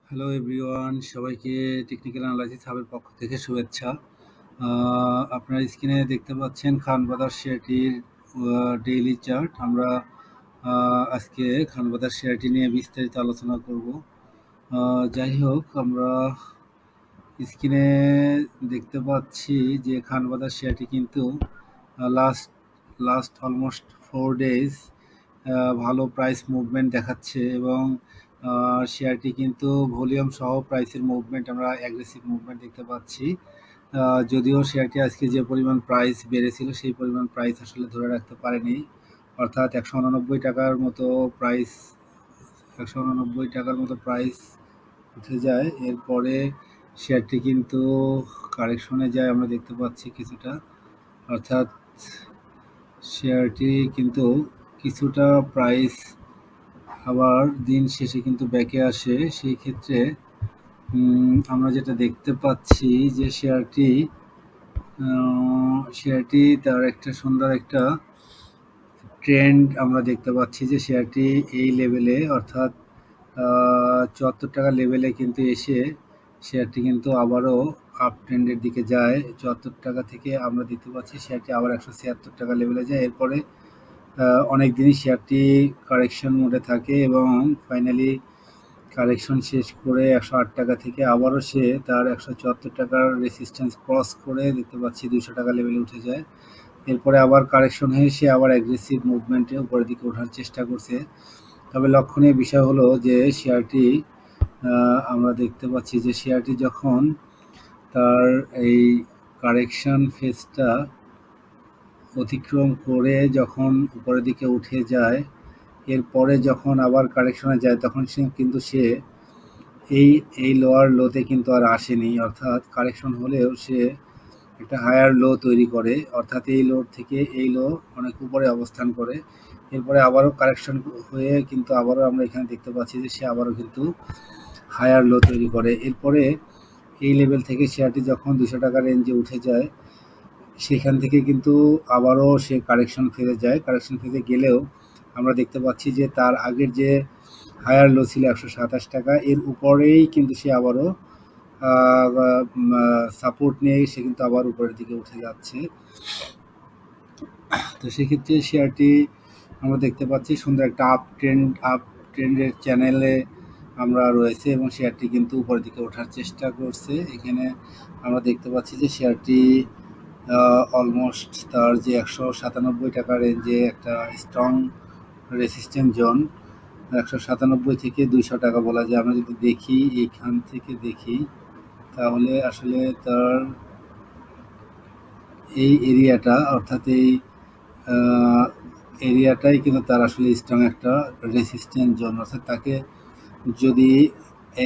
Hello everyone, সবাইকে technical analysis হাবের পক্ষ থেকে শুভেচ্ছা। আপনারা স্ক্রিনে দেখতে পাচ্ছেন খান বাজার শেয়ারটির ডেইলি চার্ট। আমরা আজকে খান বাজার শেয়ারটি নিয়ে বিস্তারিত আলোচনা করব। যাই হোক, আমরা স্ক্রিনে দেখতে পাচ্ছি যে খান বাজার শেয়ারটি কিন্তু লাস্ট লাস্ট অলমোস্ট 4 ডেজ ভালো প্রাইস মুভমেন্ট দেখাচ্ছে এবং শেয়ারটি কিন্তু ভলিউম সহ প্রাইসের মুভমেন্ট আমরা অ্যাগ্রেসিভ মুভমেন্ট দেখতে পাচ্ছি। যদিও শেয়ারটি আজকে যে পরিমাণ প্রাইস বেড়েছিল সেই পরিমাণ প্রাইস আসলে ধরে রাখতে পারেনি, অর্থাৎ 189 টাকার মতো প্রাইস 189 টাকার মতো প্রাইস উঠে যায়। এরপরে শেয়ারটি কিন্তু কারেকশনে যায়, আমরা দেখতে পাচ্ছি কিছুটা, অর্থাৎ শেয়ারটি কিন্তু কিছুটা প্রাইস আবার দিন শেষে কিন্তু ব্যাকে আসে। সেই ক্ষেত্রে আমরা যেটা দেখতে পাচ্ছি যে শেয়ারটি তার একটা সুন্দর একটা ট্রেন্ড আমরা দেখতে পাচ্ছি যে শেয়ারটি এই লেভেলে, অর্থাৎ 74 টাকা লেভেলে কিন্তু এসে শেয়ারটি কিন্তু আবারও আপ ট্রেন্ডের দিকে যায়। 74 টাকা থেকে আমরা দেখতে পাচ্ছি শেয়ারটি আবার 176 টাকা লেভেলে যায়। এরপরে অনেক দিনই শেয়ারটি কারেকশন মোডে থাকে এবং ফাইনালি কারেকশন শেষ করে 108 টাকা থেকে আবারও সে তার 174 টাকার রেসিস্ট্যান্স ক্রস করে দেখতে পাচ্ছি 200 টাকা লেভেলে উঠে যায়। এরপরে আবার কারেকশন হয়ে সে আবার অ্যাগ্রেসিভ মুভমেন্টে উপরের দিকে ওঠার চেষ্টা করছে। তবে লক্ষণীয় বিষয় হলো যে শেয়ারটি আমরা দেখতে পাচ্ছি যে শেয়ারটি যখন তার এই কারেকশন ফেজটা অতিক্রম করে যখন উপরের দিকে উঠে যায়, এরপরে যখন আবার কারেকশনে যায় তখন সে এই লোয়ার লোতে কিন্তু আর আসেনি, অর্থাৎ কারেকশন হলেও সে একটা হায়ার লো তৈরি করে, অর্থাৎ এই লো থেকে এই লো অনেক উপরে অবস্থান করে। এরপরে আবারও কারেকশন হয়ে কিন্তু আবারও আমরা এখানে দেখতে পাচ্ছি যে সে আবারও কিন্তু হায়ার লো তৈরি করে। এরপরে এই লেভেল থেকে শেয়ারটি যখন 200 টাকা রেঞ্জে উঠে যায় সেখান থেকে কিন্তু আবারও সে কারেকশন ফেজে যায়। কারেকশন ফেজে গেলেও আমরা দেখতে পাচ্ছি যে তার আগের যে হায়ার লো ছিল 127 টাকা, এর উপরেই কিন্তু সে আবারও সাপোর্ট নিয়ে সে কিন্তু আবার উপরের দিকে উঠে যাচ্ছে। তো সেক্ষেত্রে শেয়ারটি আমরা দেখতে পাচ্ছি সুন্দর একটা আপ ট্রেন্ডের চ্যানেলে আমরা রয়েছে এবং শেয়ারটি কিন্তু উপরের দিকে ওঠার চেষ্টা করছে। এখানে আমরা দেখতে পাচ্ছি যে শেয়ারটি অলমোস্ট তার যে 197 টাকা রেঞ্জে একটা স্ট্রং রেসিস্ট্যান্ট জোন, 197 থেকে 200 টাকা বলা যায়। আমরা যদি দেখি এইখান থেকে দেখি তাহলে আসলে তার এই এরিয়াটা, অর্থাৎ এই এরিয়াটাই কিন্তু তার আসলে স্ট্রং একটা রেসিস্ট্যান্ট জোন, অর্থাৎ তাকে যদি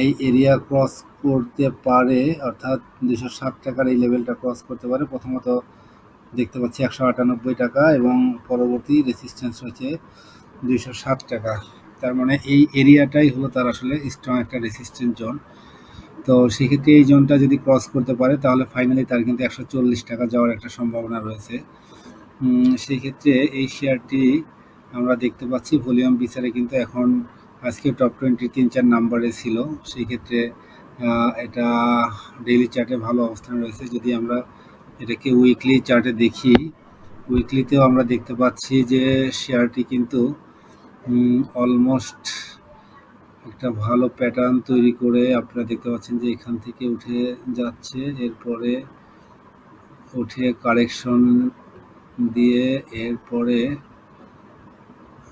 এই এরিয়া ক্রস করতে পারে, অর্থাৎ 207 টাকার এই লেভেলটা ক্রস করতে পারে, প্রথমত দেখতে পাচ্ছি 198 টাকা এবং পরবর্তী রেসিস্ট্যান্স হচ্ছে 207 টাকা। তার মানে এই এরিয়াটাই হলো তার আসলে স্ট্রং একটা রেসিস্ট্যান্ট জোন। তো সেক্ষেত্রে এই জোনটা যদি ক্রস করতে পারে তাহলে ফাইনালি তার কিন্তু 140 টাকা যাওয়ার একটা সম্ভাবনা রয়েছে। সেই ক্ষেত্রে এই শেয়ারটি আমরা দেখতে পাচ্ছি ভলিউম বিচারে কিন্তু এখন আজকে টপ 20 3-4 নাম্বারে ছিল। সেই ক্ষেত্রে এটা ডেইলি চার্টে ভালো অবস্থানে রয়েছে। যদি আমরা এটাকে উইকলি চার্টে দেখি, উইকলিতেও আমরা দেখতে পাচ্ছি যে শেয়ারটি কিন্তু অলমোস্ট একটা ভালো প্যাটার্ন তৈরি করে আপনারা দেখতে পাচ্ছেন যে এখান থেকে উঠে যাচ্ছে, এরপরে উঠে কারেকশন দিয়ে এরপরে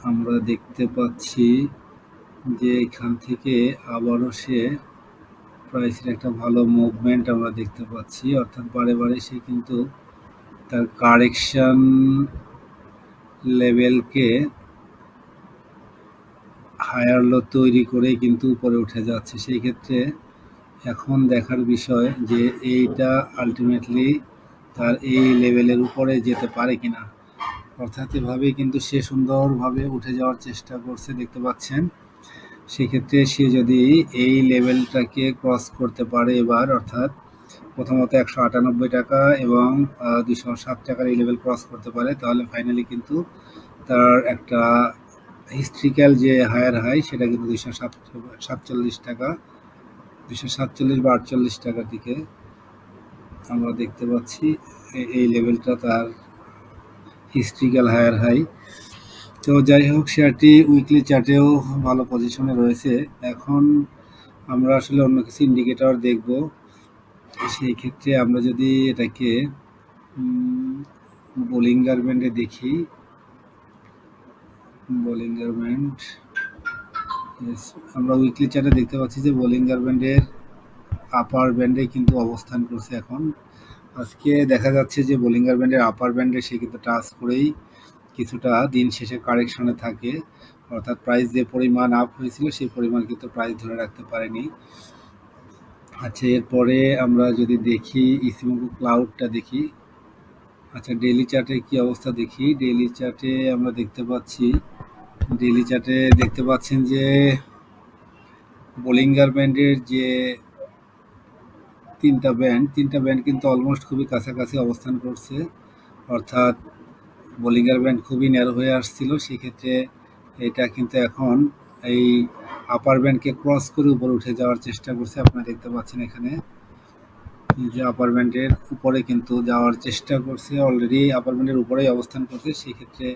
আমরা দেখতে পাচ্ছি যে এখান থেকে আবারও সে প্রাইসের একটা ভালো মুভমেন্ট আমরা দেখতে পাচ্ছি, অর্থাৎ বারে বারে সে কিন্তু তার কারেকশন লেভেলকে হায়ার লো তৈরি করে কিন্তু উপরে উঠে যাচ্ছে। সেই ক্ষেত্রে এখন দেখার বিষয় যে এইটা আলটিমেটলি তার এই লেভেলের উপরে যেতে পারে কিনা, অর্থাৎ এভাবেই কিন্তু সে সুন্দরভাবে উঠে যাওয়ার চেষ্টা করছে, দেখতে পাচ্ছেন। সেক্ষেত্রে সে যদি এই লেভেলটাকে ক্রস করতে পারে এবার, অর্থাৎ প্রথমত 198 টাকা এবং 207 টাকার এই লেভেল ক্রস করতে পারে, তাহলে ফাইনালি কিন্তু তার একটা হিস্ট্রিক্যাল যে হায়ার হাই সেটা কিন্তু 247 টাকা 247 বা 48 টাকার দিকে আমরা দেখতে পাচ্ছি এই লেভেলটা তার হিস্ট্রিক্যাল হায়ার হাই। তো যাই হোক, শেয়ারটি উইকলি চার্টেও ভালো পজিশনে রয়েছে। এখন আমরা আসলে অন্য কিছু ইন্ডিকেটর দেখব। সেই ক্ষেত্রে আমরা যদি এটাকে বোলিঙ্গার ব্যান্ডে দেখি, বোলিঙ্গার ব্যান্ড, আমরা উইকলি চার্টে দেখতে পাচ্ছি যে বোলিঙ্গার ব্যান্ডের আপার ব্যান্ডে কিন্তু অবস্থান করছে এখন। আজকে দেখা যাচ্ছে যে বোলিঙ্গার ব্যান্ডের আপার ব্যান্ডে সে কিন্তু টাচ করেই কিছুটা দিন শেষে কারেকশনে থাকে, অর্থাৎ প্রাইস যে পরিমাণ আপ হয়েছিল সেই পরিমাণ কিন্তু প্রাইস ধরে রাখতে পারেনি। আচ্ছা, এরপরে আমরা যদি দেখি ইসিমোকু ক্লাউডটা দেখি। আচ্ছা, ডেইলি চার্টে কি অবস্থা দেখি। ডেইলি চার্টে আমরা দেখতে পাচ্ছি, ডেইলি চার্টে দেখতে পাচ্ছেন যে বোলিঙ্গার ব্যান্ডের যে তিনটা ব্যান্ড কিন্তু অলমোস্ট খুবই কাছাকাছি অবস্থান করছে, অর্থাৎ বোলিঙ্গার ব্যান্ড খুবই ন্যারো হয়ে আসছিল। সেক্ষেত্রে এটা কিন্তু এখন এই আপার ব্যান্ডকে ক্রস করে উপরে উঠে যাওয়ার চেষ্টা করছে। আপনারা দেখতে পাচ্ছেন এখানে যে আপার ব্যান্ডের উপরে কিন্তু যাওয়ার চেষ্টা করছে, অলরেডি আপার ব্যান্ডের উপরেই অবস্থান করছে। সেক্ষেত্রে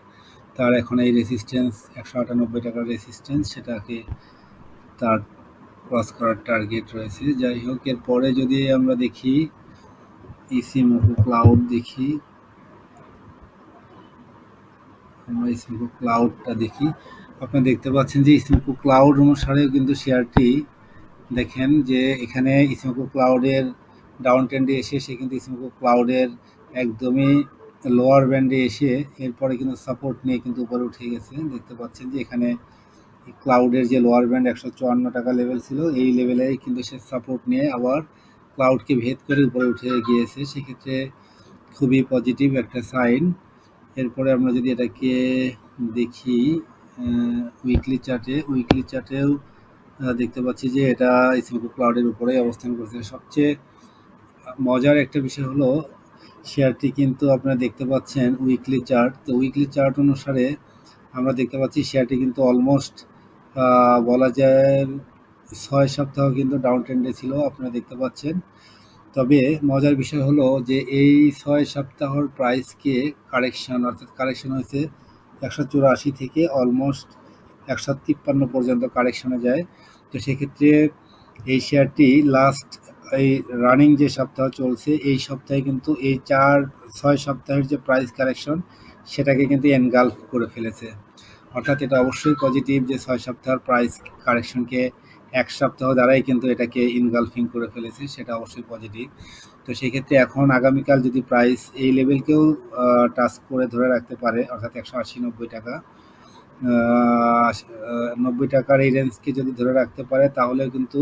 তার এখন এই রেসিস্ট্যান্স 198 টাকার রেসিস্ট্যান্স, সেটাকে তার ক্রস করার টার্গেট রয়েছে। যাই হোক, এরপরে যদি আমরা দেখি ইসিমোকু ক্লাউড দেখি, আমরা ইসিমোকু ক্লাউডটা দেখি। আপনারা দেখতে পাচ্ছেন যে ইসিমোকু ক্লাউড অনুসারেও কিন্তু শেয়ারটি দেখেন যে এখানে ইসিমোকু ক্লাউডের ডাউন ট্রেন্ডে এসে সে কিন্তু ইসিমোকু ক্লাউডের একদমই লোয়ার ব্যান্ডে এসে এরপরে কিন্তু সাপোর্ট নিয়ে কিন্তু উপরে উঠে গেছে। দেখতে পাচ্ছেন যে এখানে ক্লাউডের যে লোয়ার ব্যান্ড 154 টাকা লেভেল ছিল, এই লেভেলে কিন্তু সে সাপোর্ট নিয়ে আবার ক্লাউডকে ভেদ করে উপরে উঠে গিয়েছে। সেক্ষেত্রে খুবই পজিটিভ একটা সাইন। এরপরে আমরা যদি এটাকে দেখি উইকলি চার্টেও দেখতে পাচ্ছি যে এটা ইসিমোকু ক্লাউডের উপরেই অবস্থান করছে। সবচেয়ে মজার একটা বিষয় হলো শেয়ারটি কিন্তু আপনারা দেখতে পাচ্ছেন উইকলি চার্ট। তো উইকলি চার্ট অনুসারে আমরা দেখতে পাচ্ছি শেয়ারটি কিন্তু অলমোস্ট বলা যায় 6 সপ্তাহ কিন্তু ডাউন ট্রেন্ডে ছিল, আপনারা দেখতে পাচ্ছেন। তবে মজার বিষয় হলো যে এই 6 সপ্তাহর প্রাইসকে কারেকশন, অর্থাৎ কারেকশন হয়েছে 184 থেকে অলমোস্ট 153 পর্যন্ত কারেকশনে যায়। তো সেক্ষেত্রে এই শেয়ারটি লাস্ট এই রানিং যে সপ্তাহ চলছে এই সপ্তাহে কিন্তু এই 6 সপ্তাহের যে প্রাইস কারেকশন সেটাকে কিন্তু এনগালফ করে ফেলেছে। অর্থাৎ এটা অবশ্যই পজিটিভ যে 6 সপ্তাহের প্রাইস কারেকশনকে 1 সপ্তাহ দ্বারাই কিন্তু এটাকে ইনগালফিং করে ফেলেছে, সেটা অবশ্যই পজিটিভ। তো সেক্ষেত্রে এখন আগামীকাল যদি প্রাইস এই লেভেলকেও টাচ করে ধরে রাখতে পারে, অর্থাৎ 180-90 টাকা, 90 টাকার এই রেঞ্জকে যদি ধরে রাখতে পারে তাহলে কিন্তু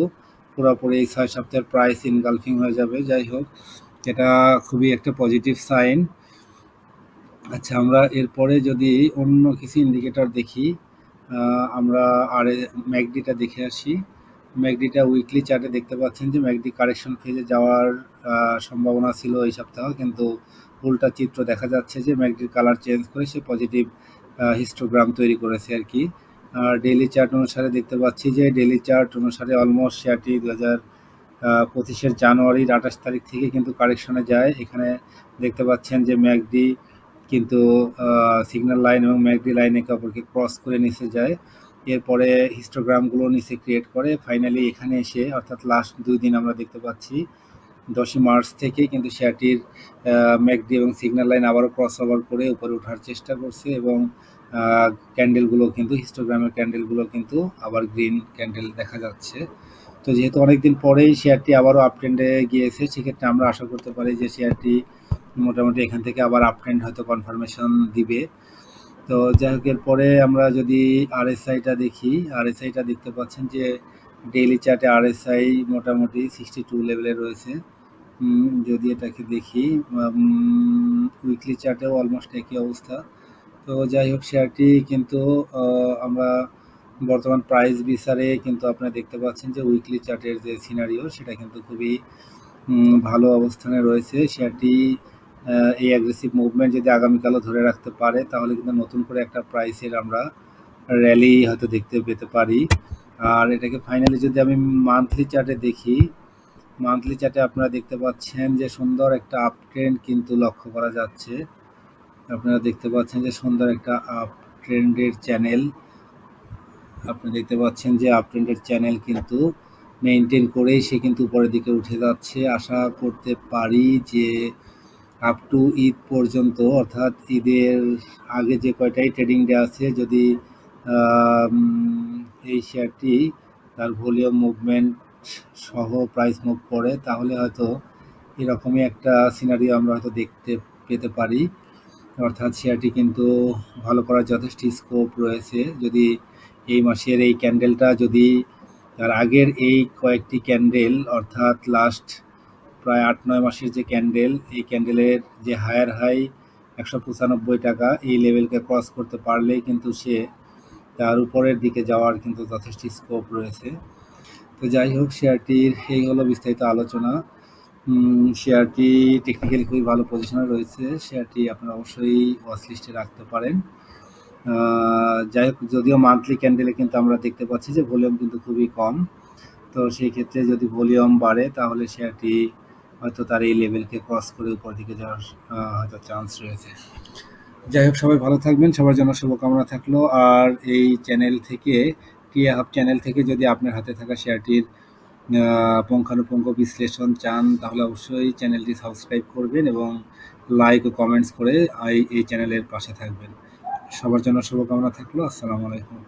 পুরোপুরি এই 6 সপ্তাহের প্রাইস ইনগালফিং হয়ে যাবে। যাই হোক, এটা খুবই একটা পজিটিভ সাইন। আচ্ছা, আমরা এরপরে যদি অন্য কিছু ইন্ডিকেটর দেখি, আমরা আর ম্যাকডিটা দেখে আসি। ম্যাকডিটা উইকলি চার্টে দেখতে পাচ্ছেন যে ম্যাকডি কারেকশন ফেজে যাওয়ার সম্ভাবনা ছিল এই সপ্তাহ, কিন্তু উল্টা চিত্র দেখা যাচ্ছে যে ম্যাকডির কালার চেঞ্জ করে সে পজিটিভ হিস্টোগ্রাম তৈরি করেছে আর কি। আর ডেইলি চার্ট অনুসারে দেখতে পাচ্ছি যে ডেইলি চার্ট অনুসারে অলমোস্ট শেয়ারটি 2025-এর জানুয়ারির 28 তারিখ থেকে কিন্তু কারেকশনে যায়। এখানে দেখতে পাচ্ছেন যে ম্যাকডি কিন্তু সিগন্যাল লাইন এবং ম্যাকডি লাইন একে অপরকে ক্রস করে নিচে যায়, এরপরে হিস্টোগ্রামগুলো নিচে ক্রিয়েট করে ফাইনালি এখানে এসে, অর্থাৎ লাস্ট 2 দিন আমরা দেখতে পাচ্ছি 10 মার্চ থেকে কিন্তু শেয়ারটির ম্যাকডি এবং সিগন্যাল লাইন আবারও ক্রস ওভার করে উপরে ওঠার চেষ্টা করছে এবং ক্যান্ডেলগুলো কিন্তু হিস্টোগ্রামের ক্যান্ডেলগুলো কিন্তু আবার গ্রিন ক্যান্ডেল দেখা যাচ্ছে। তো যেহেতু অনেকদিন পরেই শেয়ারটি আবারও আপ ট্রেন্ডে গিয়েছে, সেক্ষেত্রে আমরা আশা করতে পারি যে শেয়ারটি মোটামুটি এখান থেকে আবার আপ ট্রেন্ড হয়তো কনফার্মেশন দিবে। তো যাই হোক, এরপরে আমরা যদি আরএসআইটা দেখি, আরএসআইটা দেখতে পাচ্ছেন যে ডেইলি চার্টে আরএসআই মোটামুটি 62 লেভেলে রয়েছে। যদি এটাকে দেখি উইকলি চার্টেও অলমোস্ট একই অবস্থা। তো যাই হোক, শেয়ারটি কিন্তু আমরা বর্তমান প্রাইস বিচারে কিন্তু আপনারা দেখতে পাচ্ছেন যে উইকলি চার্টের যে সিনারিও সেটা কিন্তু খুবই ভালো অবস্থানে রয়েছে। শেয়ারটি এই অ্যাগ্রেসিভ মুভমেন্ট যদি আগামীকালও ধরে রাখতে পারে তাহলে কিন্তু নতুন করে একটা প্রাইসের আমরা র্যালি হয়তো দেখতে পেতে পারি। আর এটাকে ফাইনালি যদি আমি মান্থলি চার্টে দেখি, মান্থলি চার্টে আপনারা দেখতে পাচ্ছেন যে সুন্দর একটা আপ ট্রেন্ড কিন্তু লক্ষ্য করা যাচ্ছে। আপনারা দেখতে পাচ্ছেন যে সুন্দর একটা আপ ট্রেন্ডের চ্যানেল, আপনি দেখতে পাচ্ছেন যে আপ ট্রেন্ডের চ্যানেল কিন্তু মেনটেন করেই সে কিন্তু উপরের দিকে উঠে যাচ্ছে। আশা করতে পারি যে আপ টু ঈদ পর্যন্ত, অর্থাৎ ঈদের আগে যে কয়টাই ট্রেডিং ডে আছে, যদি এই শেয়ারটি তার ভলিউম মুভমেন্ট সহ প্রাইস মুভ করে, তাহলে হয়তো এরকমই একটা সিনারিও আমরা হয়তো দেখতে পেতে পারি। অর্থাৎ শেয়ারটি কিন্তু ভালো করার যথেষ্ট স্কোপ রয়েছে। যদি এই মাসের এই ক্যান্ডেলটা যদি তার আগের এই কয়েকটি ক্যান্ডেল, অর্থাৎ লাস্ট প্রায় ৮-৯ মাসের যে ক্যান্ডেল, এই ক্যান্ডেলের যে হায়ার হাই ১৯৫ টাকা, এই লেভেলকে ক্রস করতে পারলেই কিন্তু সে তার উপরের দিকে যাওয়ার কিন্তু যথেষ্ট স্কোপ রয়েছে। তো যাই হোক, শেয়ারটির এই হলো বিস্তারিত আলোচনা। শেয়ারটি টেকনিক্যালি খুবই ভালো পজিশনে রয়েছে। শেয়ারটি আপনারা অবশ্যই ওয়াচ লিস্টে রাখতে পারেন। যাই হোক, যদিও মান্থলি ক্যান্ডেলে কিন্তু আমরা দেখতে পাচ্ছি যে ভলিউম কিন্তু খুবই কম। তো সেই ক্ষেত্রে যদি ভলিউম বাড়ে, তাহলে শেয়ারটি হয়তো তার এই লেভেলকে ক্রস করে উপর দিকে যাওয়ার হয়তো চান্স রয়েছে। যাই হোক, সবাই ভালো থাকবেন, সবার জন্য শুভকামনা থাকলো। আর এই চ্যানেল থেকে, টিয়া হাব চ্যানেল থেকে যদি আপনার হাতে থাকা শেয়ারটির পুঙ্খানুপুঙ্খ বিশ্লেষণ চান, তাহলে অবশ্যই চ্যানেলটি সাবস্ক্রাইব করবেন এবং লাইক ও কমেন্টস করে এই চ্যানেলের পাশে থাকবেন। সবার জন্য শুভকামনা থাকলো। আসসালামু আলাইকুম।